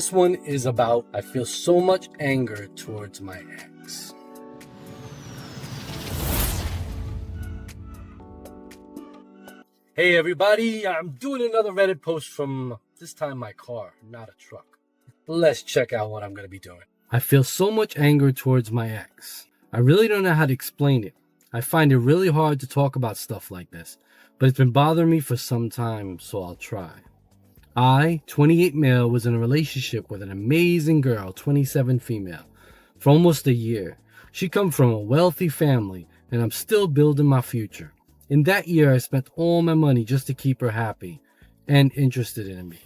This one is about I feel so much anger towards my ex. Hey everybody, I'm doing another Reddit post from this time my car, not a truck. Let's check out what I'm going to be doing. I feel so much anger towards my ex. I really don't know how to explain it. I find it really hard to talk about stuff like this, but it's been bothering me for some time, so I'll try. I, 28 male, was in a relationship with an amazing girl, 27 female, for almost a year. She come from a wealthy family, and I'm still building my future. In that year, I spent all my money just to keep her happy and interested in me.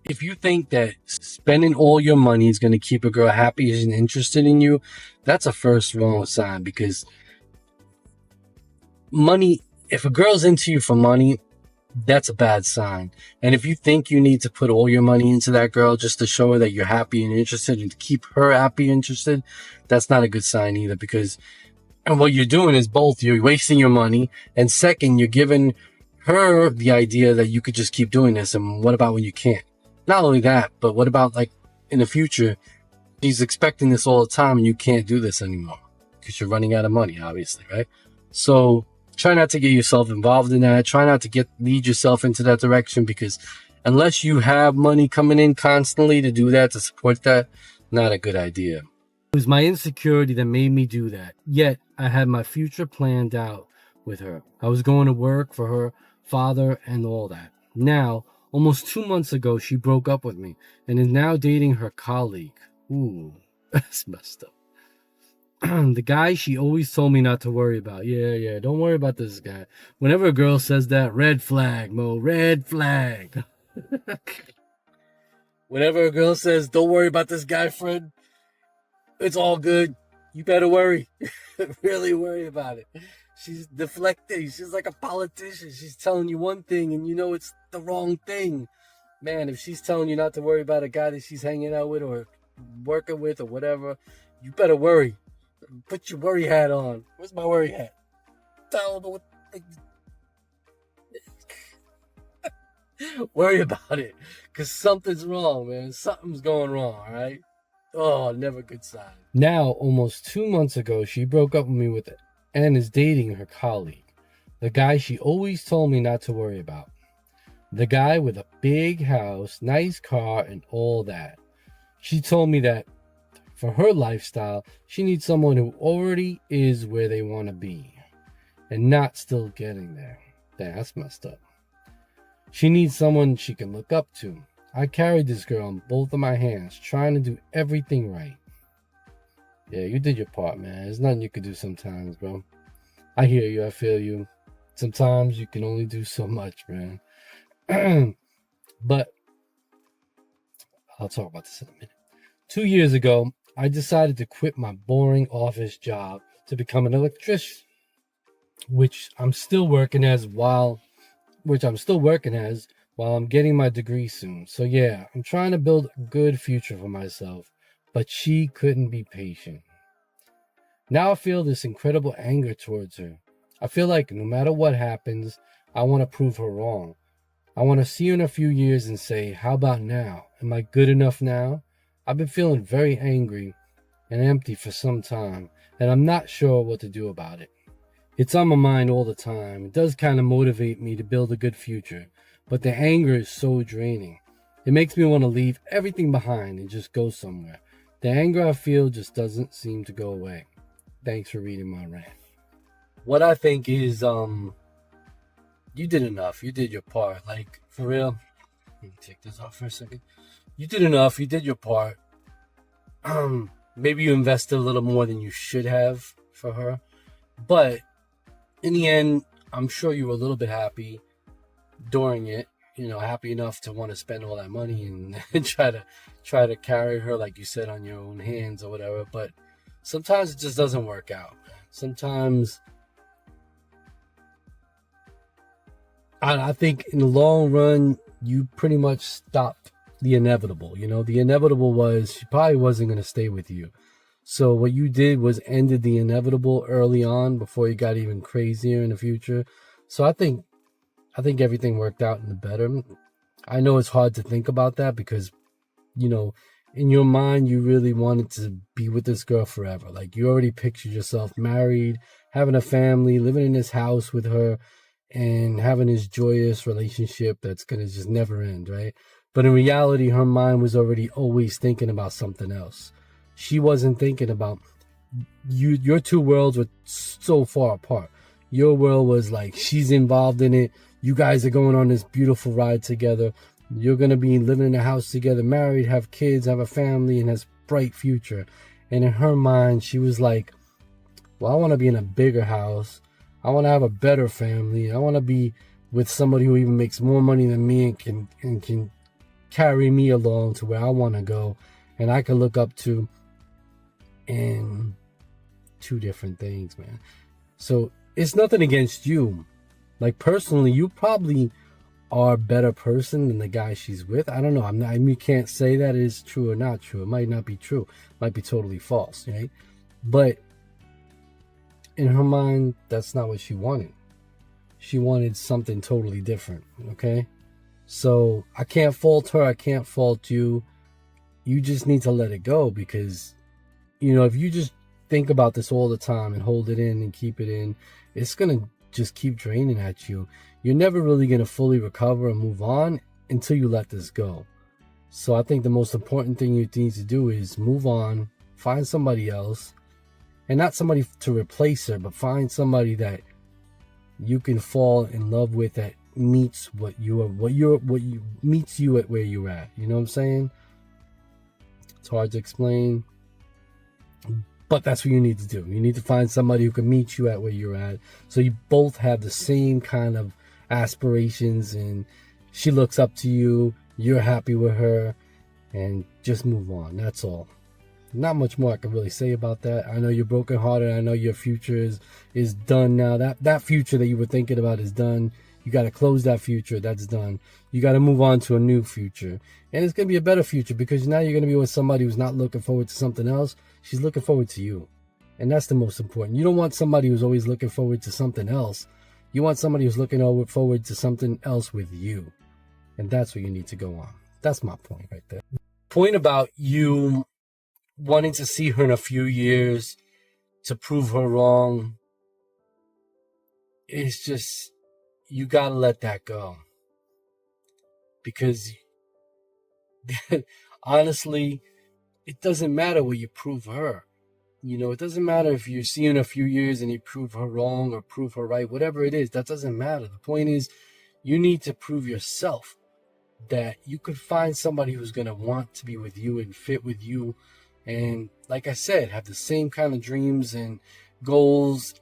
If you think that spending all your money is going to keep a girl happy and interested in you, that's a first wrong sign, because money, if a girl's into you for money, that's a bad sign. And if you think you need to put all your money into that girl just to show her that you're happy and interested and to keep her happy and interested, that's not a good sign either, because and what you're doing is both you're wasting your money, and second, you're giving her the idea that you could just keep doing this. And what about when you can't? Not only that, but what about like in the future, she's expecting this all the time and you can't do this anymore because you're running out of money, obviously, right? So try not to get yourself involved in that. Try not to lead yourself into that direction, because unless you have money coming in constantly to do that, to support that, not a good idea. It was my insecurity that made me do that. Yet I had my future planned out with her. I was going to work for her father and all that. Now, almost 2 months ago, she broke up with me and is now dating her colleague. Ooh, that's messed up. The guy she always told me not to worry about. Yeah, don't worry about this guy. Whenever a girl says that, red flag, Mo, red flag. Whenever a girl says, don't worry about this guy, friend, it's all good. You better worry. Really worry about it. She's deflecting. She's like a politician. She's telling you one thing and you know it's the wrong thing. Man, if she's telling you not to worry about a guy that she's hanging out with or working with or whatever, you better worry. Put your worry hat on. Where's my worry hat? Tell them what. Worry about it, because something's wrong, man. Something's going wrong, all right? Oh, never good sign. Now, almost 2 months ago, she broke up with me and is dating her colleague, the guy she always told me not to worry about. The guy with a big house, nice car, and all that. She told me that for her lifestyle, she needs someone who already is where they want to be and not still getting there. That's messed up. She needs someone she can look up to. I carried this girl on both of my hands, trying to do everything right. Yeah, you did your part, man. There's nothing you can do sometimes, bro. I hear you. I feel you. Sometimes you can only do so much, man. But I'll talk about this in a minute. 2 years ago, I decided to quit my boring office job to become an electrician, which I'm still working as while I'm getting my degree soon. So yeah, I'm trying to build a good future for myself, but she couldn't be patient. Now I feel this incredible anger towards her. I feel like no matter what happens, I want to prove her wrong. I want to see her in a few years and say, how about now? Am I good enough now? I've been feeling very angry and empty for some time, and I'm not sure what to do about it. It's on my mind all the time. It does kind of motivate me to build a good future, but the anger is so draining. It makes me want to leave everything behind and just go somewhere. The anger I feel just doesn't seem to go away. Thanks for reading my rant. What I think is, you did enough. You did your part. Like, for real. Let me take this off for a second. You did enough. You did your part. Maybe you invested a little more than you should have for her. But in the end, I'm sure you were a little bit happy during it. You know, happy enough to want to spend all that money and try to carry her, like you said, on your own hands or whatever. But sometimes it just doesn't work out. Sometimes I think in the long run, you pretty much stopped the inevitable. You know, the inevitable was she probably wasn't going to stay with you. So what you did was ended the inevitable early on before you got even crazier in the future. So I think everything worked out in the better. I know it's hard to think about that because you know, in your mind, you really wanted to be with this girl forever. Like, you already pictured yourself married, having a family, living in this house with her, and having this joyous relationship that's going to just never end, right? But in reality, her mind was already always thinking about something else. She wasn't thinking about you. Your two worlds were so far apart. Your world was like, she's involved in it. You guys are going on this beautiful ride together. You're going to be living in a house together, married, have kids, have a family, and has bright future. And in her mind, she was like, well, I want to be in a bigger house. I want to have a better family. I want to be with somebody who even makes more money than me and can carry me along to where I want to go, and I can look up to. And two different things, man. So it's nothing against you. Like, personally, you probably are a better person than the guy she's with. I don't know. You can't say that it is true or not true. It might not be true. It might be totally false, right? But in her mind, that's not what she wanted. She wanted something totally different, okay? So I can't fault her. I can't fault you. You just need to let it go, because, you know, if you just think about this all the time and hold it in and keep it in, it's going to just keep draining at you. You're never really going to fully recover and move on until you let this go. So I think the most important thing you need to do is move on, find somebody else, and not somebody to replace her, but find somebody that you can fall in love with, that meets meets you at where you're at. You know what I'm saying? It's hard to explain, but that's what you need to do. You need to find somebody who can meet you at where you're at, so you both have the same kind of aspirations, and she looks up to you, you're happy with her, and just move on. That's all. Not much more I can really say about that. I know you're brokenhearted. I know your future is done now. That future that you were thinking about is done. You got to close that future. That's done. You got to move on to a new future. And it's going to be a better future, because now you're going to be with somebody who's not looking forward to something else. She's looking forward to you. And that's the most important. You don't want somebody who's always looking forward to something else. You want somebody who's looking forward to something else with you. And that's what you need to go on. That's my point right there. Point about you wanting to see her in a few years to prove her wrong, it's just, you gotta let that go. Because honestly, it doesn't matter what you prove her. You know, it doesn't matter if you see her in a few years and you prove her wrong or prove her right. Whatever it is, that doesn't matter. The point is, you need to prove yourself that you could find somebody who's going to want to be with you and fit with you. And like I said, have the same kind of dreams and goals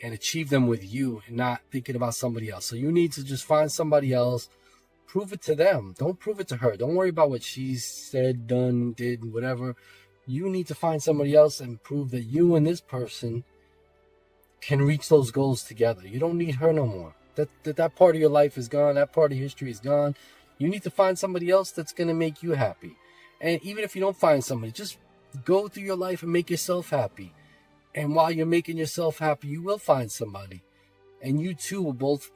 and achieve them with you, and not thinking about somebody else. So you need to just find somebody else, prove it to them. Don't prove it to her. Don't worry about what she's said, done, did, whatever. You need to find somebody else and prove that you and this person can reach those goals together. You don't need her no more. That part of your life is gone. That part of history is gone. You need to find somebody else that's going to make you happy. And even if you don't find somebody, just go through your life and make yourself happy. And while you're making yourself happy, you will find somebody. And you two will both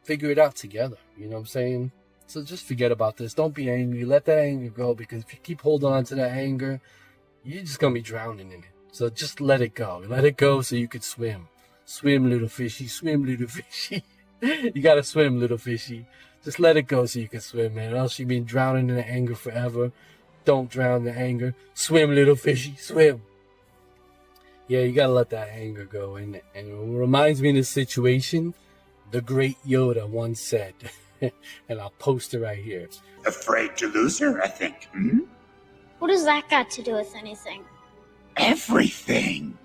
figure it out together. You know what I'm saying? So just forget about this. Don't be angry. Let that anger go, because if you keep holding on to that anger, you're just going to be drowning in it. So just let it go. Let it go so you can swim. Swim, little fishy. Swim, little fishy. You got to swim, little fishy. Just let it go so you can swim, man. Or else you've been drowning in the anger forever. Don't drown in the anger. Swim, little fishy. Swim. Yeah, you got to let that anger go. And it reminds me of this situation the great Yoda once said. And I'll post it right here. Afraid to lose her, I think. Hmm? What does that got to do with anything? Everything.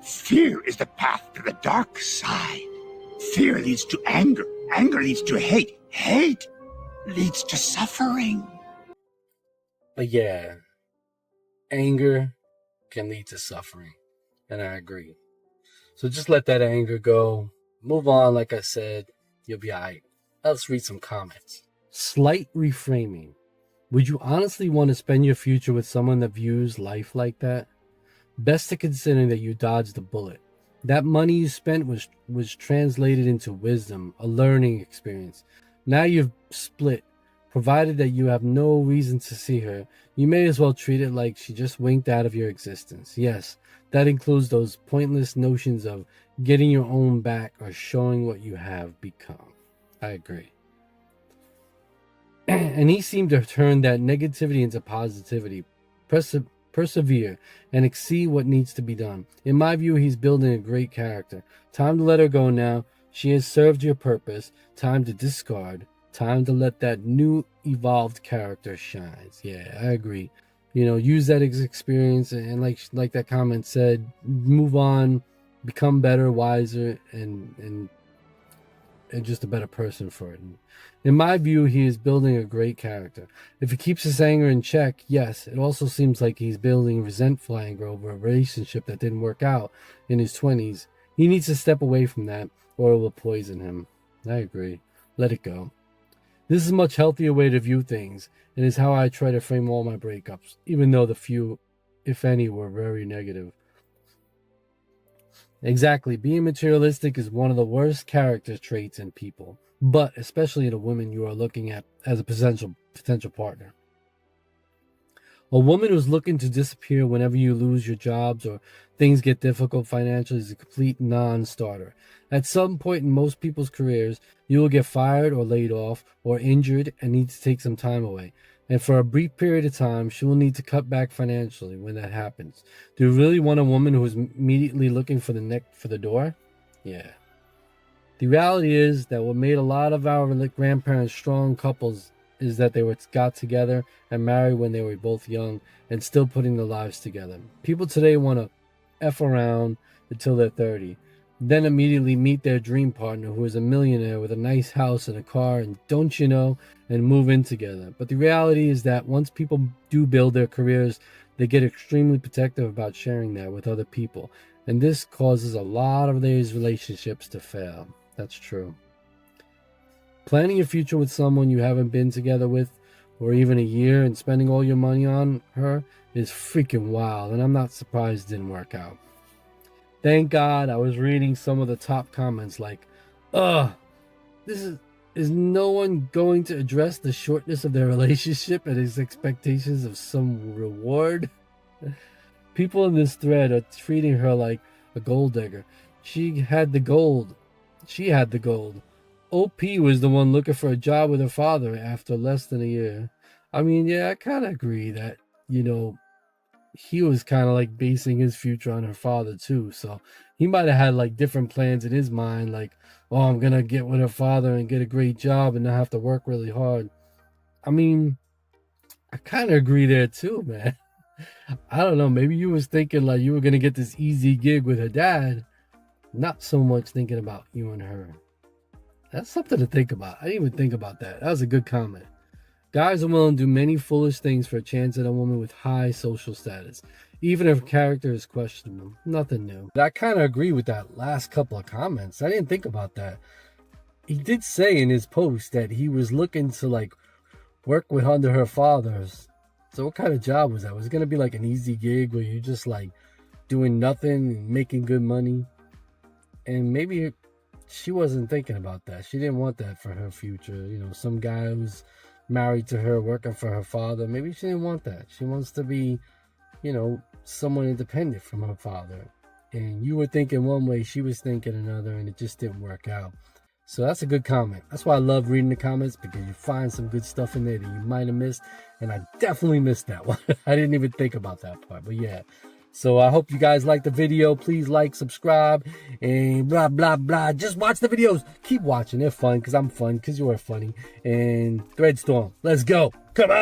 Fear is the path to the dark side. Fear leads to anger. Anger leads to hate. Hate leads to suffering. But yeah, anger can lead to suffering. And I agree. So just let that anger go. Move on, like I said. You'll be all right. Let's read some comments. Slight reframing. Would you honestly want to spend your future with someone that views life like that? Best to consider that you dodged the bullet. That money you spent was translated into wisdom, a learning experience. Now you've split, Provided that you have no reason to see her, you may as well treat it like she just winked out of your existence. Yes, that includes those pointless notions of getting your own back or showing what you have become. I agree. And he seemed to turn that negativity into positivity. Persevere and exceed what needs to be done. In my view, he's building a great character. Time to let her go now. She has served your purpose. Time to discard. Time to let that new evolved character shine. Yeah, I agree. Use that experience and like that comment said, move on, become better, wiser, and just a better person for it. In my view, he is building a great character. If he keeps his anger in check, yes, it also seems like he's building resentful anger over a relationship that didn't work out in his 20s. He needs to step away from that or it will poison him. I agree. Let it go. This is a much healthier way to view things, and is how I try to frame all my breakups, even though the few, if any, were very negative. Exactly. Being materialistic is one of the worst character traits in people, but especially in a woman you are looking at as a potential partner. A woman who's looking to disappear whenever you lose your jobs or things get difficult financially is a complete non-starter. At some point in most people's careers, you will get fired or laid off or injured and need to take some time away. And for a brief period of time, she will need to cut back financially when that happens. Do you really want a woman who is immediately looking for the door? Yeah. The reality is that what made a lot of our grandparents strong couples is that they got together and married when they were both young and still putting their lives together. People today want to F around until they're 30, then immediately meet their dream partner who is a millionaire with a nice house and a car and and move in together. But the reality is that once people do build their careers, they get extremely protective about sharing that with other people. And this causes a lot of these relationships to fail. That's true. Planning a future with someone you haven't been together with or even a year and spending all your money on her is freaking wild, and I'm not surprised it didn't work out. Thank God I was reading some of the top comments like, is no one going to address the shortness of their relationship and his expectations of some reward? People in this thread are treating her like a gold digger. She had the gold. OP was the one looking for a job with her father after less than a year. I mean, yeah, I kind of agree that, he was kind of like basing his future on her father too. So he might have had like different plans in his mind, like, oh, I'm going to get with her father and get a great job and not have to work really hard. I mean, I kind of agree there too, man. I don't know. Maybe you was thinking like you were going to get this easy gig with her dad. Not so much thinking about you and her. That's something to think about. I didn't even think about that. That was a good comment. Guys are willing to do many foolish things for a chance at a woman with high social status, even if her character is questionable. Nothing new. But I kind of agree with that last couple of comments. I didn't think about that. He did say in his post that he was looking to like work with under her father's. So what kind of job was that? Was it going to be like an easy gig where you're just like doing nothing and making good money? And maybe she wasn't thinking about that. She didn't want that for her future. Some guy who's married to her working for her father. Maybe she didn't want that. She wants to be, someone independent from her father. And you were thinking one way, she was thinking another, and it just didn't work out. So that's a good comment. That's why I love reading the comments, because you find some good stuff in there that you might have missed. And I definitely missed that one. I didn't even think about that part. But yeah. So I hope you guys liked the video. Please like, subscribe, and blah, blah, blah. Just watch the videos. Keep watching. They're fun because I'm fun, because you are funny. And Threadstorm, let's go. Come on.